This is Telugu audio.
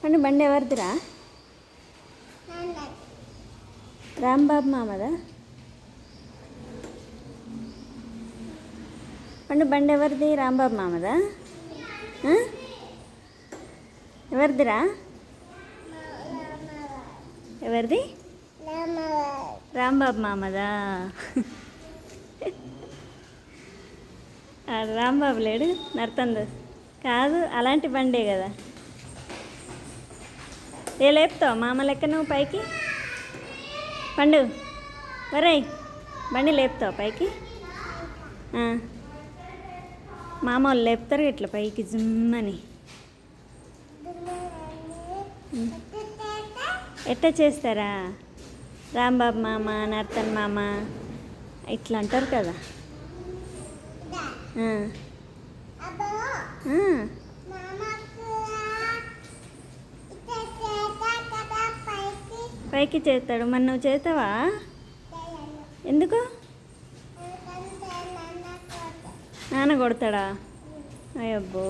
పండు బండి ఎవరిదిరా? రాంబాబు మామదా? పండు బండి ఎవరిది? రాంబాబు మామదా? ఎవరిదిరా? ఎవరిది? రాంబాబు మామదా? రాంబాబు లేడు, నర్తందో కాదు, అలాంటి బండే కదా. ఏ లేపుతావు మామ లెక్క నువ్వు పైకి? పండు వరై బండి లేపుతావు పైకి? మామ వాళ్ళు లేపుతారు ఇట్లా పైకి జుమ్మని. ఎట్లా చేస్తారా? రాంబాబు మామ, నర్తన్ మామ ఇట్లా అంటారు కదా. పైకి చేస్తాడు, మరి నువ్వు చేస్తావా? ఎందుకు? నాన్న కొడతాడా? అయ్యబ్బో.